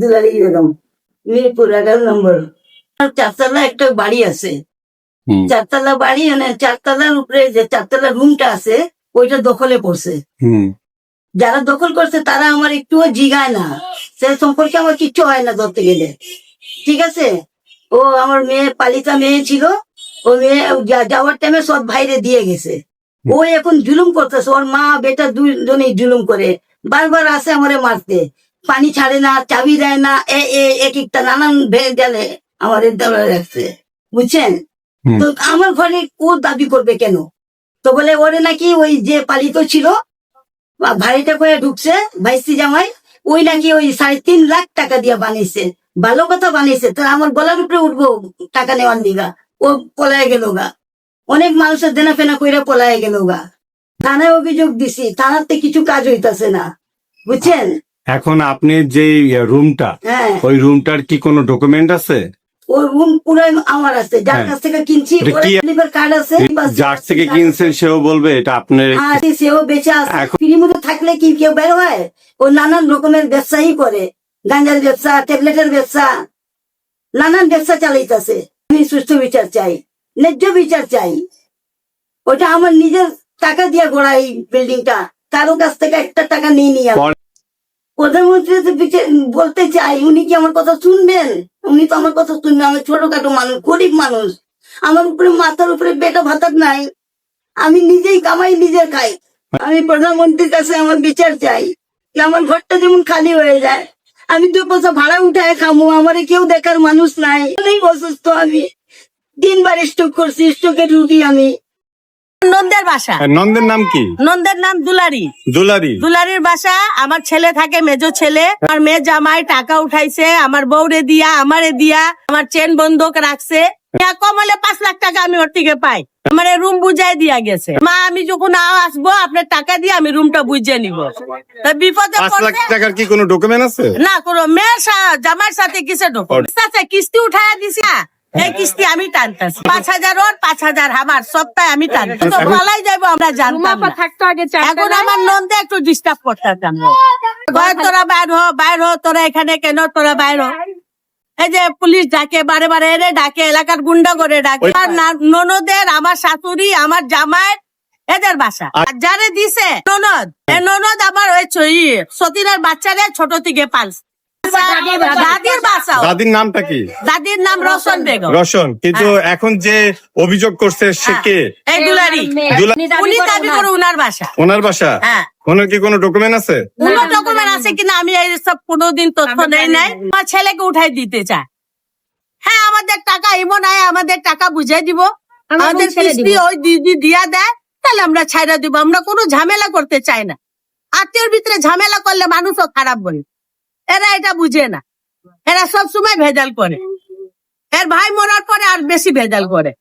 দুলারি বেগম, মিরপুর 11 নম্বর। চারতলা একটা বাড়ি আছে, চারতলা বাড়ি, মানে চারতলার উপরে যে চারতলা রুমটা আছে ওইটা দখলে পড়ছে। যারা দখল করছে তারা আমার একটুও জিগায় না, সে সম্পর্কে আমার কিচ্ছু হয় না ধরতে গেলে, ঠিক আছে। ও আমার মেয়ে, পালিতা মেয়ে ছিল, ও মেয়ে যাওয়ার টাইমে সব ভাইরে দিয়ে গেছে। ও এখন জুলুম করতেছে, ওর মা বেটা দুজনেই জুলুম করে, বারবার আসে আমারে মারতে, পানি ছাড়ে না, চাবি দেয় না, এক একটা নানান ভেজালে আমাদের দেওয়া রাখছে, বুঝছেন। তো আমার ঘরে ও দাবি করবে কেন? তো বলে ওরে নাকি ওই যে পালিত ছিল ভাইটা করে ঢুকছে, ভাইসি জামাই, ওই নাকি ওই 3.5 লাখ টাকা দিয়ে বানিয়েছে। ভালো কথা বানিয়েছে, তো আমার গলার উপরে উঠবো টাকা নেওয়ার দিঘা। ও পলায় গেল গা, অনেক মানুষের দেনা ফেনা কইরা পলায় গেল গা। থানায় অভিযোগ দিছি, থানাতে কিছু কাজ হইতাছে না, বুঝছেন। এখন আপনি যে রুমটা, ওই রুমটার কি কোনো ডকুমেন্ট আছে? ওই রুম পুরো আমার আছে, যার কাছ থেকে কিনছি কার্ড আছে, যার থেকে কিনছেন সেও বলবে এটা আপনার, সেও বেচা আছে। ফ্রির মধ্যে থাকলে কি কেউ বের হয়? ও নানান রকমের ব্যবসায়ী করে, গাঁজার ব্যবসা, ট্যাবলেটের ব্যবসা, নানান ব্যবসা চালাইতেছে। আমি সুষ্ঠু বিচার চাই, ন্যায্য বিচার চাই। ওটা আমার নিজের টাকা দিয়ে গড়া এই বিল্ডিংটা, কারো কাছ থেকে একটা টাকা নিয়ে নিয়ে। প্রধানমন্ত্রী বলতে চাই, উনি কি আমার কথা শুনবেন? উনি তো আমার কথা শুনবেন। আমি ছোটখাটো মানুষ, গরিব মানুষ, আমার উপরে মাথার উপরে বেটা ভাতার নাই, আমি নিজেই কামাই নিজে খাই। আমি প্রধানমন্ত্রীর কাছে আমার বিচার চাই, আমার ঘরটা যেমন খালি হয়ে যায়, আমি 2 পয়সা ভাড়া উঠায় খামো, আমার কেউ দেখার মানুষ নাই। অনেক অসুস্থ, আমি 3 বার স্ট্রোক করছি, স্ট্রোকের রুগী আমি। নন্দের বাসা। নন্দের নাম কি? নন্দের নাম দুলারি। দুলারির বাসা। আমার ছেলে থাকে, মেজো ছেলে। আমার মেয়ে জামাই টাকা উঠাইছে আমার বউরে দিয়া, আমারে দিয়া, আমার চেন বন্ধক রাখছে। কম হলে 5 লাখ টাকা আমি ওর থেকে পাই। আমার রুম বুঝাই দিয়া গেছে, মা আমি যখন আসবো আপনার টাকা দিয়ে আমি রুমটা বুঝিয়ে নিব। বিপদে 5 লাখ টাকার কি কোনো ডকুমেন্ট আছে? না, কোনো মেয়ের জামার সাথে কিসে ডকুমেন্ট আছে? কিস্তি উঠাইয়া দিছি, এই কিস্তি আমি টানতেছি। 5,000 ওর, 5,000 আমার, সপ্তাহে আমি টানতেছি। তো পালাই যাবো আমরা জানতাম না। এখন আমার নন্দে একটু ডিস্টার্ব করতাম, তোরা বাইর হ, তোরা এখানে কেন, তোরা বাইর হ। এই যে পুলিশ ডাকে, বারে বারে এনে ডাকে, এলাকার গুন্ডা করে ডাকে। ননদের, আমার শাশুড়ি, আমার জামাই, এদের বাসা। আর যারে দিছে ননদ আমার ওই সতীনের বাচ্চারে ছোট থেকে পালছে। দাদির বাসা। দাদির নামটা কি? দাদির নাম রোশন বেগম। রোশন। কিন্তু এখন যে অভিযোগ করছে সে কে? এই দুলারি। উনি দাবি করে উনার বাসা। ওনার বাসা? হ্যাঁ। ওনার কি কোনো ডকুমেন্ট আছে? কোনো ডকুমেন্ট আছে কিনা আমি এই সব কোনোদিন তথ্য নেই নাই। আমার ছেলেকে উঠাই দিতে চায়। হ্যাঁ, আমাদের টাকা এমন হয়, আমাদের টাকা বুঝাই দিব, আমাদের কিস্তি ওই দিদি দিয়া দেয়, তাহলে আমরা ছাইড়া দিব। আমরা কোনো ঝামেলা করতে চাই না। আত্মীয়র ভিতরে ঝামেলা করলে মানুষও খারাপ বলে, এরা এটা বুঝে না। এরা সব সময় ভেজাল করে, এর ভাই মরার পরে আর বেশি ভেজাল করে।